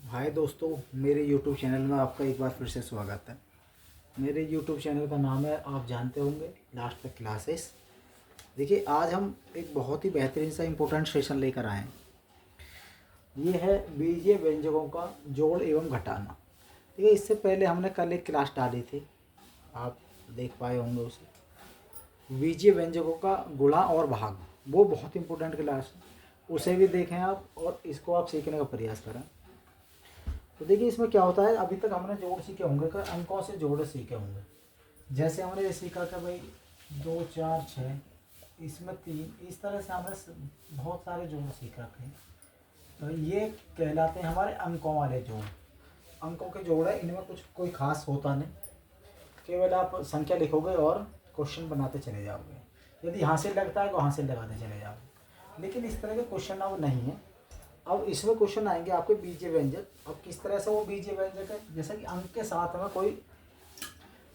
हाय दोस्तों, मेरे YouTube channel में आपका एक बार फिर से स्वागत है। मेरे YouTube चैनल का नाम है, आप जानते होंगे, लास्ट तक क्लासेस। देखिए, आज हम एक बहुत ही बेहतरीन सा इम्पोर्टेंट सेशन लेकर आए हैं। ये है बीजीय व्यंजकों का जोड़ एवं घटाना। देखिए, इससे पहले हमने कल एक क्लास डाली थी, आप देख पाए होंगे उसे। बीजीय व्यंजकों का गुणा और भाग, वो बहुत इंपॉर्टेंट क्लास है। उसे भी देखें आप और इसको आप सीखने का प्रयास करें। तो देखिए, इसमें क्या होता है, अभी तक हमने जोड़ सीखे होंगे कि अंकों से जोड़ सीखे होंगे। जैसे हमने ये सीखा कि भाई 2 4 6, इसमें 3, इस तरह से हमने बहुत सारे जोड़ सीख रखे हैं। तो ये कहलाते हैं हमारे अंकों वाले जोड़। अंकों के जोड़ है, इनमें कुछ कोई खास होता नहीं, केवल आप संख्या लिखोगे और क्वेश्चन बनाते चले जाओगे। यदि हासिल लगता है तो हासिल लगाते चले जाओगे, लेकिन इस तरह के क्वेश्चन अब नहीं है। अब इसमें क्वेश्चन आएंगे आपके बीजीय व्यंजक। अब किस तरह से वो बीजीय व्यंजक है, जैसे कि अंक के साथ में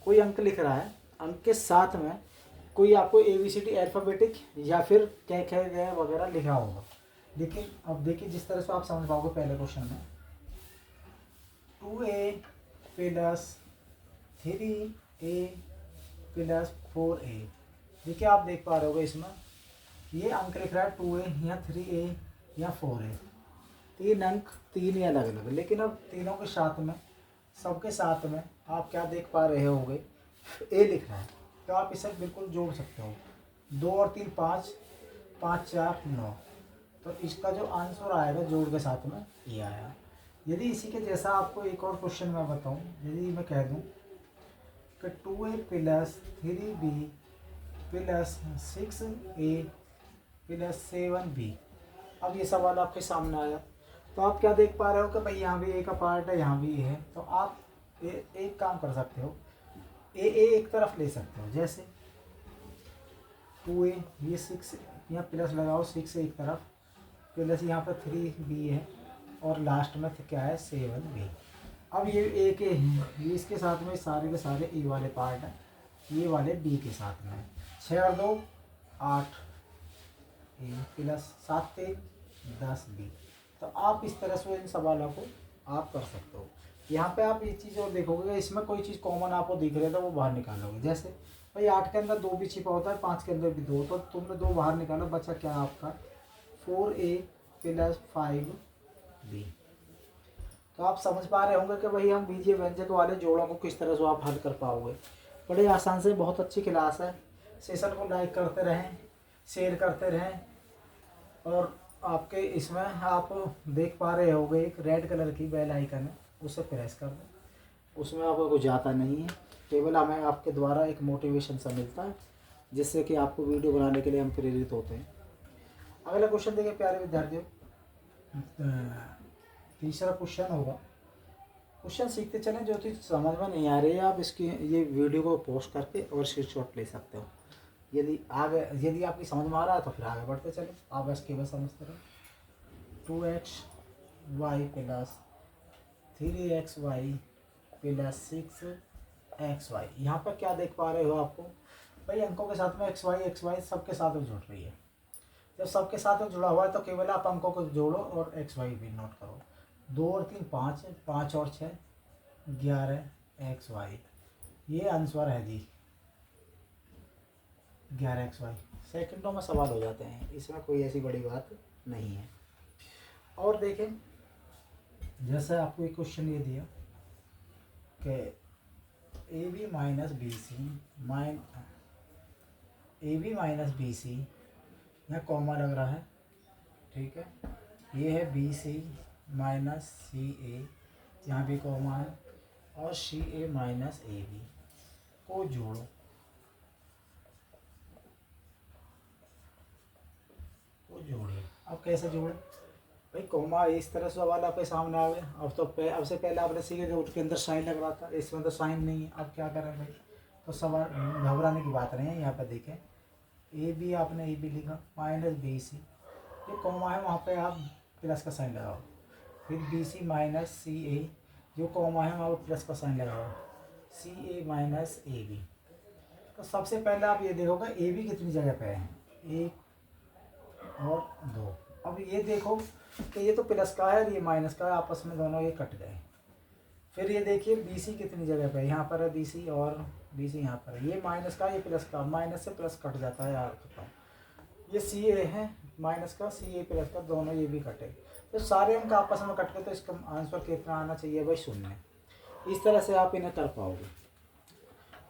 कोई अंक लिख रहा है, अंक के साथ में कोई आपको ABCD अल्फ़ाबेटिक या फिर क्या गया वगैरह लिखा होगा। लेकिन अब देखिए, जिस तरह से आप समझ पाओगे पहले क्वेश्चन में 2A plus 3A plus 4A। देखिए, आप देख पा रहे होगे इसमें ये अंक लिख रहा है 2A या 3A या 4A। 3 अंक, 3 ही अलग अलग, लेकिन अब तीनों के साथ में, सबके साथ में आप क्या देख पा रहे होगे, ए लिख रहा है, तो आप इसे बिल्कुल जोड़ सकते हो। 2 और 3 5, 5 4 9। तो इसका जो आंसर आएगा जोड़ के साथ में ये आया। यदि इसी के जैसा आपको एक और क्वेश्चन मैं बताऊं, यदि मैं कह दूं कि 2A plus 3B plus 6A plus 7B। अब ये सवाल आपके सामने आया, तो आप क्या देख पा रहे हो कि भाई यहाँ भी ए का पार्ट है, यहाँ भी ए है। तो आप एक काम कर सकते हो, ए एक तरफ ले सकते हो। जैसे 2A, ये 6, यहाँ प्लस लगाओ, 6 एक तरफ, प्लस यहाँ पर 3B है, और लास्ट में क्या है 7B। अब ये ए के हैं, ये इसके साथ में सारे के सारे ए वाले पार्ट हैं, ये वाले बी के साथ में। 6 और 2 8, ए प्लस 7 3 10B। तो आप इस तरह से इन सवालों को आप कर सकते हो। यहाँ पे आप ये चीज़ और देखोगे कि इसमें कोई चीज़ कॉमन आपको दिख रही है तो वो बाहर निकालोगे। जैसे भाई 8 के अंदर 2 भी छिपा होता है, 5 के अंदर भी 2, तो तुमने 2 बाहर निकाला, बचा क्या आपका 4A प्लस 5B। तो आप समझ पा रहे होंगे कि भाई हम बीजीय व्यंजक वाले जोड़ों को किस तरह से आप हल कर पाओगे। बड़े आसान से, बहुत अच्छी क्लास है। सेशन को लाइक करते रहें, शेयर करते रहें, और आपके इसमें आप देख पा रहे होगे एक रेड कलर की बेल आइकन है, उसे प्रेस कर दें। उसमें आपको कुछ जाता नहीं है, केवल हमें आपके द्वारा एक मोटिवेशन सा मिलता है, जिससे कि आपको वीडियो बनाने के लिए हम प्रेरित होते हैं। अगला क्वेश्चन देखिए प्यारे विद्यार्थियों, तीसरा क्वेश्चन होगा। क्वेश्चन सीखते चलें, जो चीज़ समझ में नहीं आ रही है आप इसकी ये वीडियो को पॉज करके और स्क्रीनशॉट ले सकते हो। यदि आपकी समझ में आ रहा है तो फिर आगे बढ़ते चले, आप बस केवल समझते रहो। 2xy plus 3xy plus 6xy। यहाँ पर क्या देख पा रहे हो आपको, भाई अंकों के साथ में xy सबके साथ में जुड़ रही है। जब सबके साथ में जुड़ा हुआ है तो केवल आप अंकों को जोड़ो और xy भी नोट करो। 2 और 3 5, 5 और 6 11xy। ये आंसर है जी 11xy। सेकंडों में सवाल हो जाते हैं, इसमें कोई ऐसी बड़ी बात नहीं है। और देखें, जैसे आपको एक क्वेश्चन ये दिया कि AB माइनस बी सी, यहाँ कॉमा लग रहा है, ठीक है। ये है BC माइनस CA, यहाँ भी कॉमा है, और CA माइनस AB को जोड़ो। जोड़िए। अब कैसे जोड़े भाई, कॉमा इस तरह से सवाल आपके सामने आ गया। अब तो अब से पहले आपने सीखे जो उसके अंदर साइन लग रहा था, इसमें तो साइन नहीं है। अब क्या करें भाई, तो सवाल घबराने की बात नहीं है। यहाँ पर देखें, AB आपने AB लिखा, माइनस BC, जो कॉमा है वहाँ पे आप प्लस का साइन लगाओ। फिर BC माइनस CA, जो कॉमा है वहाँ पर प्लस का साइन लगाओ। CA minus AB। तो सबसे पहले आप ये देखोगे AB कितनी जगह पे है, 1 और 2। अब ये देखो कि ये तो प्लस का है और ये माइनस का है, आपस में दोनों ये कट गए। फिर ये देखिए बी सी कितनी जगह पे है, यहाँ पर है बी सी और बी सी यहाँ पर है। ये माइनस का, ये प्लस का, माइनस से प्लस कट जाता है यार खत्म। ये सी ए है माइनस का, सी ए प्लस का, दोनों ये भी कटे, तो सारे अंक आपस में कट गए, तो इसका आंसर कितना आना चाहिए भाई? 0। इस तरह से आप इन्हें कर पाओगे।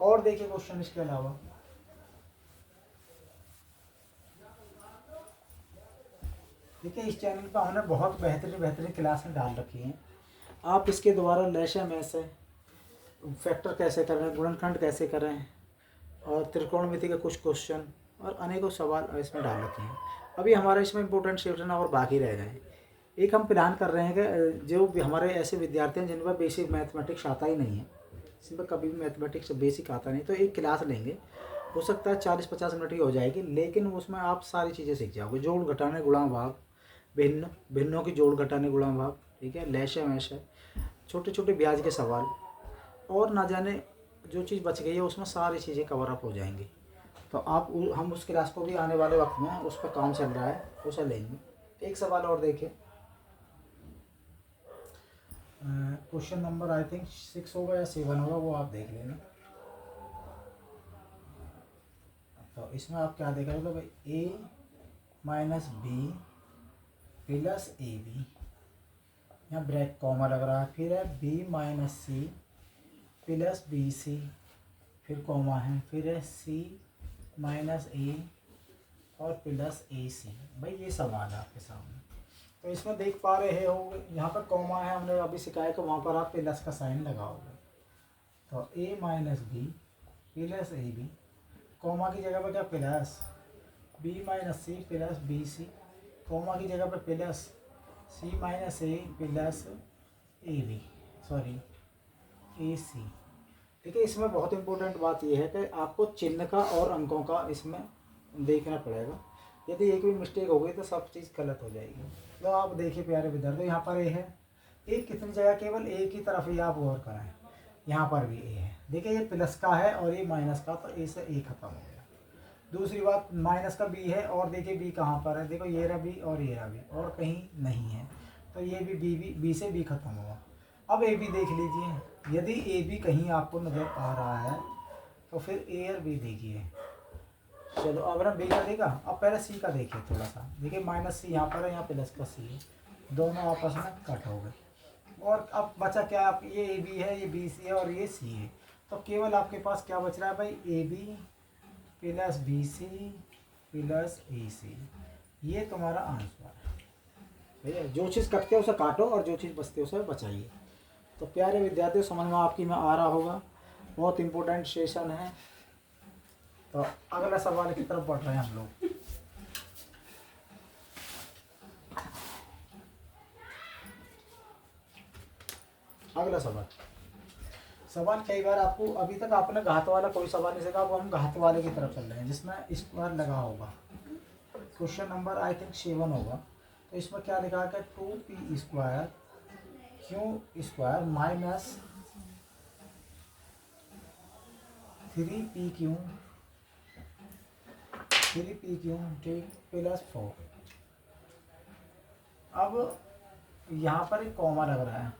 और देखिए क्वेश्चन इसके अलावा, देखिए इस चैनल पर हमने बहुत बेहतरीन क्लासें डाल रखी हैं। आप इसके द्वारा लैशा में से फैक्टर कैसे करें, गुणनखंड कैसे करें, और त्रिकोणमिति के कुछ क्वेश्चन और अनेकों सवाल इसमें डाल रखे हैं। अभी हमारा इसमें इंपॉर्टेंट सेक्शन और बाकी रह गए हैं। एक हम प्लान कर रहे हैं कि जो भी हमारे ऐसे विद्यार्थी हैं जिन पर बेसिक मैथमेटिक्स आता ही नहीं है, जिन पर कभी भी मैथमेटिक्स बेसिक आता नहीं, तो एक क्लास लेंगे। हो सकता है 40-50 मिनट की हो जाएगी, लेकिन उसमें आप सारी चीज़ें सीख जाओगे। जोड़ घटाने गुणा भाग, भिन्नों की जोड़ घटाने गुणा भाग, ठीक है, लैशा मैशा, छोटे छोटे ब्याज के सवाल, और ना जाने जो चीज़ बच गई है उसमें सारी चीज़ें कवर अप हो जाएंगी। तो आप हम उस क्लास को भी आने वाले वक्त में उस पर काम चल रहा है, उसे लेंगे। एक सवाल और देखिए, क्वेश्चन नंबर आई थिंक 6 होगा या 7 होगा, वो आप देख लेना। तो इसमें आप क्या देख रहे हो भाई? A minus B plus A B, यहाँ ब्रैक कॉमा लग रहा है। फिर है B minus C plus B C, फिर कॉमा है, फिर है सी माइनस ए और प्लस ए सी। भाई ये सवाल है आपके सामने। तो इसमें देख पा रहे हो यहाँ पर कॉमा है, हमने अभी सिखाया कि वहाँ पर आप प्लस का साइन लगाओगे। तो A minus B plus A B, comma की जगह पर क्या plus, B minus C plus B C, comma की जगह पर plus C minus A plus A B, sorry A C. ठीक है, इसमें बहुत इंपॉर्टेंट बात यह है कि आपको चिन्ह का और अंकों का इसमें देखना पड़ेगा। यदि एक भी मिस्टेक हो गई तो सब चीज़ गलत हो जाएगी। तो आप देखिए प्यारे विद्यार्थी, यहाँ पर ए है, ए कितनी जगह, केवल ए की तरफ ही आप गौर कराएं। यहाँ पर भी ए है, देखिए ये प्लस का है और ये माइनस का, तो ए से ए खत्म हो गया। दूसरी बात, माइनस का बी है, और देखिए बी कहाँ पर है, देखो ये रहा बी और ये रहा बी, और कहीं नहीं है, तो ये भी बी से बी खत्म हुआ। अब ए बी देख लीजिए, यदि ए बी कहीं आपको नज़र आ रहा है तो फिर ए और बी देखिए। चलो अब ना बी का देखा, अब पहले सी का देखिए थोड़ा सा। देखिए माइनस सी यहाँ पर है, यहाँ प्लस का सी है, दोनों आपस में कट हो गए। और अब बचा क्या, आप ये ए बी है, ये बी सी है और ये सी है, तो केवल आपके पास क्या बच रहा है भाई? A B plus B C plus A C, ये तुम्हारा आंसर है। भैया जो चीज़ कटते है उसे काटो और जो चीज़ बचते है उसे बचाइए। तो प्यारे विद्यार्थियों, समझ में आपकी में आ रहा होगा, बहुत इम्पोर्टेंट सेशन है। तो अगला सवाल की तरफ बढ़ रहे हैं हम लोग। अगला सवाल कई बार आपको, अभी तक आपने घात वाला कोई सवाल नहीं सीखा, अब हम घात वाले की तरफ चल रहे हैं जिसमें स्क्वायर लगा होगा। क्वेश्चन नंबर आई थिंक 7 होगा। तो इसमें क्या लिखा है? 2p square Q square minus 3p Q ठीक प्लस 4। अब यहाँ पर एक कॉमा लग रहा है,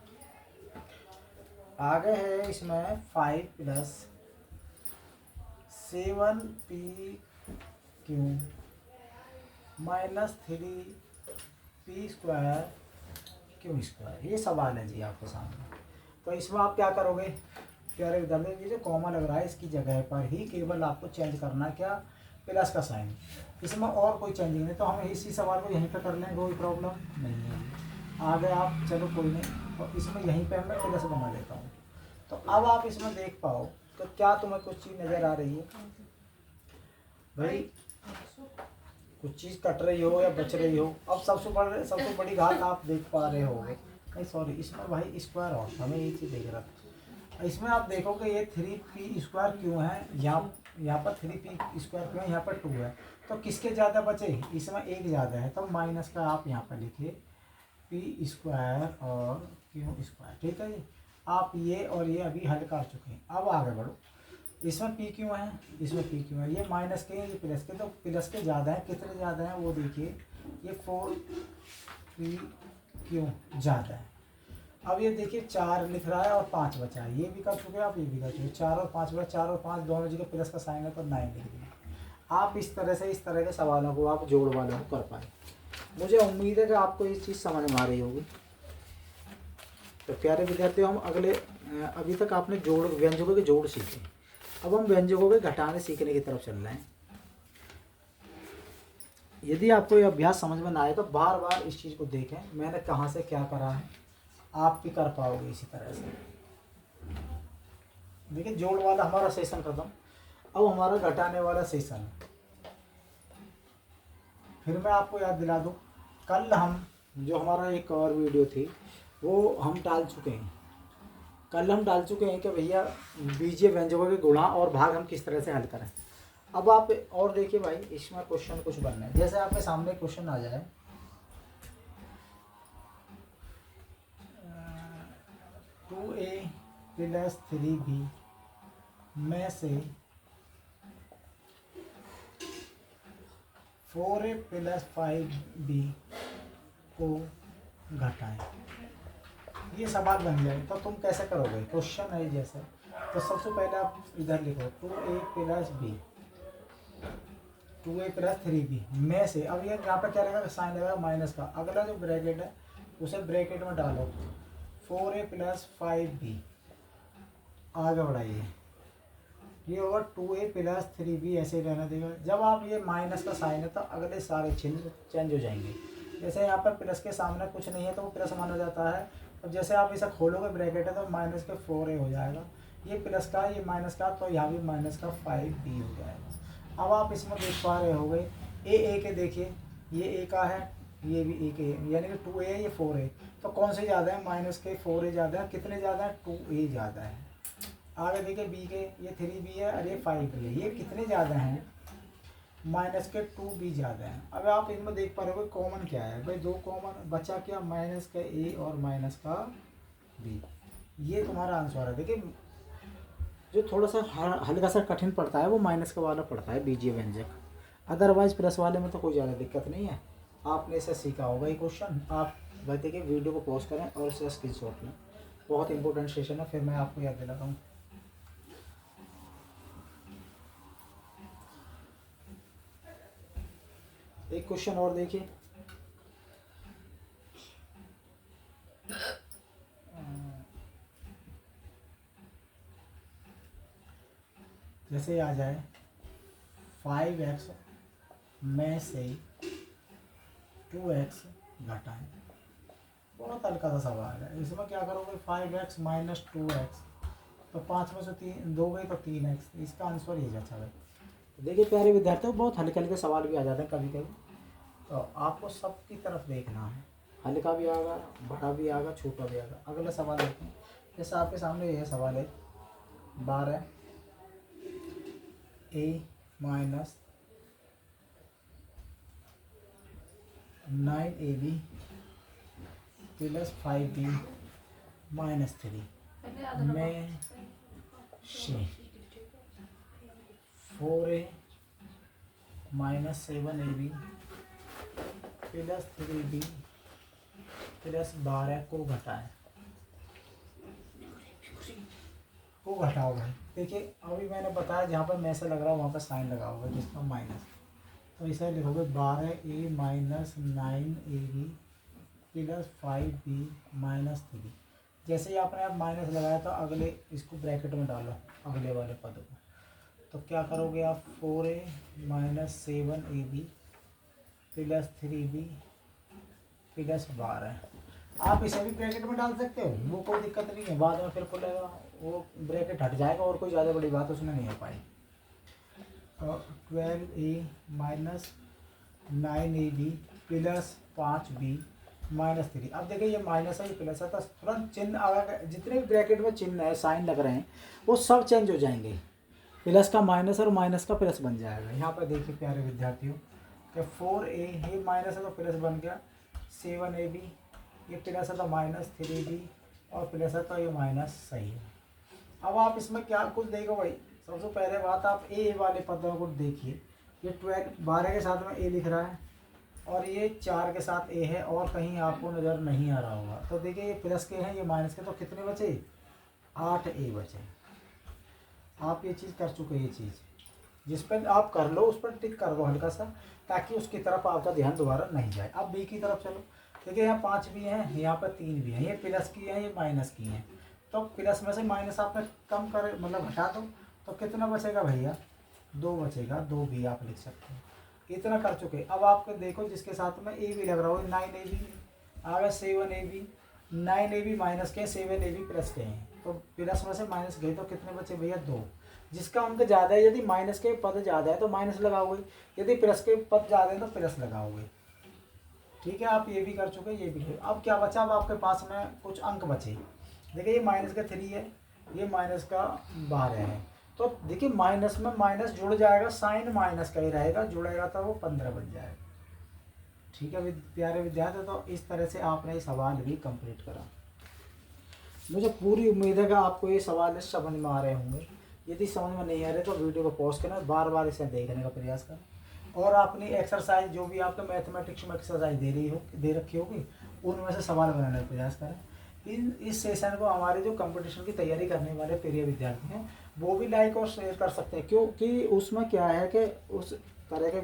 आगे है इसमें 5 plus 7p Q minus 3p square Q square. ये सवाल है जी आपके सामने। तो इसमें आप क्या करोगे प्यारे विद्यार्थी? ये जो कॉमा लग रहा है इसकी जगह पर ही केवल आपको चेंज करना है, क्या? प्लस का साइन। इसमें और कोई चेंजिंग नहीं। तो हम इसी सवाल को यहीं पे कर लेंगे, कोई प्रॉब्लम नहीं है। आगे आप चलो कोई नहीं, तो इसमें यहीं पे मैं प्लस बना लेता हूँ। तो अब आप इसमें देख पाओ तो क्या तुम्हें कुछ चीज़ नज़र आ रही है भाई? कुछ चीज़ कट रही हो या बच रही हो। अब सबसे बड़ी घात आप देख पा रहे होगे, नहीं सॉरी, इसमें भाई स्क्वायर और हमें ये चीज़ देख रहा था। इसमें आप देखोगे ये 3p स्क्वायर क्यों है, यहाँ पर 3p स्क्वायर क्यों है, यहाँ पर 2 है। तो किसके ज़्यादा बचे? इसमें एक ज़्यादा है, तो माइनस का आप यहाँ पर लिखिए p स्क्वायर और क्यू स्क्वायर। ठीक है जी, आप ये और ये अभी हल कर चुके हैं। अब आगे बढ़ो, इसमें पी क्यों है, इसमें पी क्यों है, ये माइनस के ये प्लस के, तो प्लस के ज़्यादा है, कितने ज़्यादा हैं वो देखिए ये 4 3 क्यों ज़्यादा है। अब ये देखिए 4 लिख रहा है और 5 बचा है, ये भी कर चुके आप, ये भी कर चुके। 4 और 5 बचा, 4 और 5 दोनों जगह प्लस का साइन है तो 9 लिख दिया। आप इस तरह से, इस तरह के सवालों को आप जोड़ वालों को कर पाए। मुझे उम्मीद है कि आपको ये चीज़ समझ में आ रही होगी। तो प्यारे विद्यार्थियों, हम अगले अभी तक आपने जोड़, व्यंजकों के जोड़ सीखे, अब हम व्यंजकों के घटाने सीखने की तरफ चल रहे हैं। यदि आपको ये अभ्यास समझ में ना आए तो बार बार इस चीज़ को देखें, मैंने कहाँ से क्या करा है, आप भी कर पाओगे इसी तरह से। देखिए जोड़ वाला हमारा सेशन खत्म, अब हमारा घटाने वाला सेशन। फिर मैं आपको याद दिला दूँ, कल हम जो हमारा एक और वीडियो थी वो हम डाल चुके हैं। कल हम डाल चुके हैं कि भैया बीजीय व्यंजकों के गुणा और भाग हम किस तरह से हल करें। अब आप और देखिए भाई, इसमें क्वेश्चन कुछ बनना है। जैसे आपके सामने क्वेश्चन आ जाए 2a + 3b में से 4a + 5b को घटाएं। ये सवाल बन जाए तो तुम कैसे करोगे, क्वेश्चन है जैसे। तो सबसे पहले आप इधर लिखो 2a + b 2a + 3b में से, अब ये यहाँ पर क्या रहेगा, साइन लगेगा माइनस का, अगला जो ब्रैकेट है उसे ब्रैकेट में डालो 4a + 5b, आगे बढ़ाइए, ये होगा 2a + 3b, ऐसे रहना देगा। जब आप ये माइनस का साइन है तो अगले सारे चिन्ह चेंज हो जाएंगे। जैसे यहाँ पर प्लस के सामने कुछ नहीं है तो वो प्लस माना जाता है, और जैसे आप इसे खोलोगे ब्रैकेट है तो माइनस के 4a हो जाएगा, ये प्लस का ये माइनस का, तो यहाँ भी माइनस का 5b हो जाएगा। अब आप इसमें देख पा रहे हो गए ए के, देखिए ये ए का है, ये भी ए के, यानी कि 2a है, ये 4a, तो कौन से ज़्यादा है, माइनस के 4a ज़्यादा है। कितने ज़्यादा है, 2a ज़्यादा है। आगे देखिए बी के, ये 3b है और ये 5b है, ये कितने ज़्यादा हैं, माइनस के 2b ज़्यादा है। अब आप इनमें देख पा रहे हो कॉमन क्या है भाई, दो कॉमन बचा क्या, माइनस का a और माइनस का b, ये तुम्हारा आंसर है। देखिए जो थोड़ा सा हल्का सा कठिन पड़ता है वो माइनस का वाला पड़ता है बीजीय व्यंजक, अदरवाइज प्लस वाले में तो कोई ज़्यादा दिक्कत नहीं है। आपने इसे सीखा होगा ये क्वेश्चन। आप देखिए वीडियो को पॉज करें और इसे स्क्रीनशॉट लें, बहुत इंपॉर्टेंट सेशन है। फिर मैं आपको याद दिलाता हूँ। एक क्वेश्चन और देखिए, जैसे आ जाए 5x में से 2x घटाएं। बहुत हल्का सा सवाल है, इसमें क्या करोगे, 5x - 2x, तो 5 में से 3 दो गई तो 3x, इसका आंसर ये अच्छा है। देखिए प्यारे विद्यार्थियों, बहुत हल्के हल्के सवाल भी आ जाते हैं कभी कभी, तो आपको सबकी तरफ देखना है, हल्का भी आएगा, बड़ा भी आएगा, छोटा भी आएगा। अगला सवाल देखते हैं। जैसे आपके सामने यह सवाल है 12a - 9ab + 5b - 3 में से 4a - 7ab + 3b + 12 को घटाएं। को घटाओ भाई। देखिए अभी मैंने बताया जहाँ पर में से लग रहा है वहाँ पर साइन लगा होगा जिसका माइनस, तो इसे लिखोगे 12a - 9ab + 5b - 3। जैसे ही आपने आप माइनस लगाया तो अगले इसको ब्रैकेट में डालो, अगले वाले पद को, तो क्या करोगे आप, 4a - 7ab + 3b + 12। आप इसे भी ब्रैकेट में डाल सकते हो, वो कोई दिक्कत नहीं है, बाद में फिर खुलेगा वो ब्रैकेट हट जाएगा और कोई ज़्यादा बड़ी बात उसमें नहीं हो पाई। तो 12a - 9ab + 5b - 3। अब देखिए ये माइनस है, ये प्लस है, तो तुरंत चिन्ह अगर जितने भी ब्रैकेट में चिन्ह है, साइन लग रहे हैं, वो सब चेंज हो जाएंगे, प्लस का माइनस और माइनस का प्लस बन जाएगा। यहाँ पर देखिए प्यारे विद्यार्थियों कि 4a ये माइनस है तो प्लस बन गया, 7ab ये प्लस है तो -3b और प्लस है तो ये माइनस सही है। अब आप इसमें क्या कुछ देखो भाई, सबसे पहले बात आप ए वाले पदों को देखिए, ये 12 के साथ में ए लिख रहा है, और ये 4 के साथ ए है और कहीं आपको नज़र नहीं आ रहा होगा। तो देखिए ये प्लस के हैं, ये माइनस के, तो कितने बचे? 8 ए बचे। आप ये चीज़ कर चुके, ये चीज़ जिस पर आप कर लो उस पर टिक कर दो हल्का सा, ताकि उसकी तरफ आपका ध्यान दोबारा नहीं जाए। अब बी की तरफ चलो। देखिए यहाँ 5 भी हैं, यहाँ पर 3 भी हैं, ये प्लस की हैं, ये माइनस की हैं। तो प्लस में से माइनस आपने कम करे, मतलब हटा दो, तो कितना बचेगा भैया? 2 बचेगा। 2 भी आप लिख सकते हो। इतना कर चुके। अब आपको देखो जिसके साथ में ए भी लग रहा हो, 9 ए बी आ गया, 7 A B. 9 A B minus k, 7 A B plus के हैं, तो प्लस में से माइनस गए तो कितने बचे भैया? 2। जिसका अंक ज़्यादा है, यदि माइनस के पद ज़्यादा है तो माइनस लगाओगे, यदि प्लस के पद ज़्यादा है तो प्लस लगाओगे। ठीक है, आप ये भी कर चुके, ये भी। अब क्या बचा? अब आपके पास में कुछ अंक बचे। देखिए ये माइनस का 3 है, ये माइनस का 12 है। तो देखिए माइनस में माइनस जुड़ जाएगा, साइन माइनस का ही रहेगा, जुड़ेगा तो वो 15 बन जाएगा। ठीक है प्यारे विद्यार्थी, तो इस तरह से आपने ये सवाल भी कंप्लीट करा। मुझे पूरी उम्मीद है कि आपको ये सवाल समझ में आ रहे होंगे। यदि समझ में नहीं आ रहे तो वीडियो को पॉज करना, बार बार इसे देखने का प्रयास करें, और अपनी एक्सरसाइज जो भी आपको मैथमेटिक्स में एक्सरसाइज दे रखी होगी उनमें से सवाल बनाने का प्रयास करें। इस सेशन को हमारे जो कंपटीशन की तैयारी करने वाले प्रिय विद्यार्थी हैं वो भी लाइक और शेयर कर सकते हैं, क्योंकि उसमें क्या है कि उस तरह के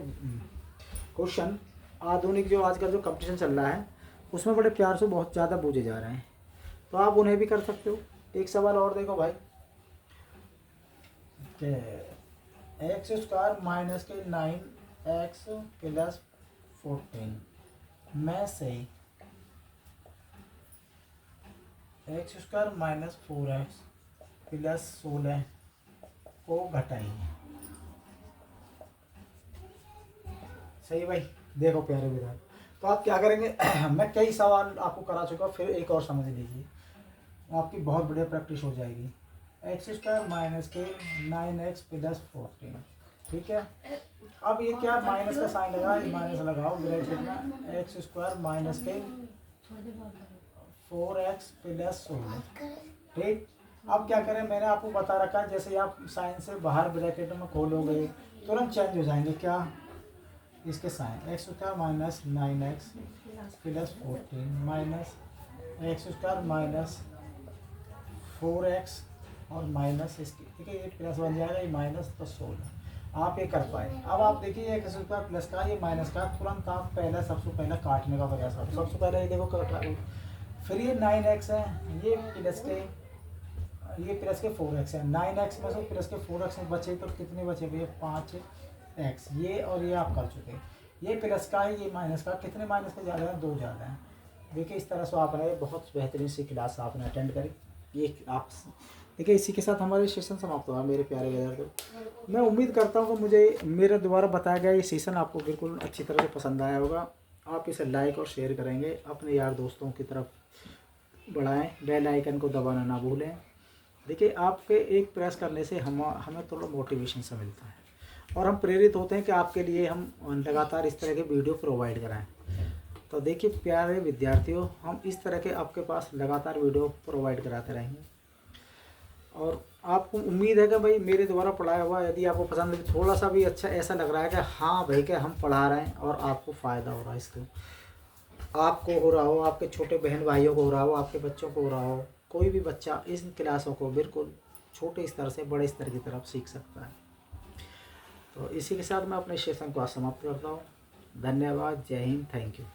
क्वेश्चन आधुनिक जो आजकल जो कंपटीशन चल रहा है उसमें बड़े प्यार से बहुत ज़्यादा पूछे जा रहे हैं, तो आप उन्हें भी कर सकते हो। एक सवाल और देखो भाई, एक्स स्क्वायर माइनस के 9x प्लस 14 में से x square minus 4x plus 16 को घटाइए। सही भाई, देखो प्यारे विद्यार्थी, तो आप क्या करेंगे मैं कई सवाल आपको करा चुका, फिर एक और समझ लीजिए, आपकी बहुत बढ़िया प्रैक्टिस हो जाएगी। एक्स स्क्वायर माइनस के 9x प्लस 14, ठीक है। अब ये क्या माइनस का साइन लगा, माइनस लगाओ ब्रैकेट में, एक्स स्क्वायर माइनस के 4x प्लस 16, ठीक। अब क्या करें, मैंने आपको बता रखा है, जैसे आप साइन से बाहर ब्रैकेट में खोलोगे तुरंत चेंज हो जाएंगे, क्या इसके sign, x square minus 9x plus 14 minus x square minus 4x और माइनस इसकी, ठीक है, ये प्लस बन जाएगा, ये माइनस तो 16 आप ये कर पाए। अब आप देखिए एक्स स्क्वायर प्लस का, ये माइनस का, तुरंत आप पहले सबसे पहले काटने का प्रयास करो। सबसे पहले ये देखो काटा, फिर ये 9x है, ये प्लस के 4x है, 9x में से प्लस के 4x में बचे तो कितने बचे भैया? 5x, ये और ये आप कर चुके। ये प्लस का है, ये माइनस का, कितने माइनस के ज़्यादा है? 2 ज़्यादा है। देखिए इस तरह से आपने बहुत बेहतरीन सी क्लास आपने अटेंड करी। ये आप देखिए, इसी के साथ हमारे सेशन समाप्त हुआ मेरे प्यारे विद्यार्थियों। मैं उम्मीद करता हूँ कि मुझे मेरे द्वारा बताया गया ये सेशन आपको बिल्कुल अच्छी तरह से पसंद आया होगा। आप इसे लाइक और शेयर करेंगे, अपने यार दोस्तों की तरफ बढ़ाएं, बेल आइकन को दबाना ना भूलें। देखिए आपके एक प्रेस करने से हमें थोड़ा मोटिवेशन सा मिलता है और हम प्रेरित होते हैं कि आपके लिए हम लगातार इस तरह के वीडियो प्रोवाइड कराएं। तो देखिए प्यारे विद्यार्थियों, हम इस तरह के आपके पास लगातार वीडियो प्रोवाइड कराते रहेंगे, और आपको उम्मीद है कि भाई मेरे द्वारा पढ़ाया हुआ यदि आपको पसंद है, थोड़ा सा भी अच्छा ऐसा लग रहा है कि हाँ भाई कि हम पढ़ा रहे हैं और आपको फ़ायदा हो रहा है, इसको आपको हो रहा हो, आपके छोटे बहन भाइयों को हो रहा हो, आपके बच्चों को हो रहा हो, कोई भी बच्चा इन क्लासों को बिल्कुल छोटे स्तर से बड़े स्तर की तरफ सीख सकता है। तो इसी के साथ मैं अपने सेशन को समाप्त करता हूँ। धन्यवाद, जय हिंद, थैंक यू।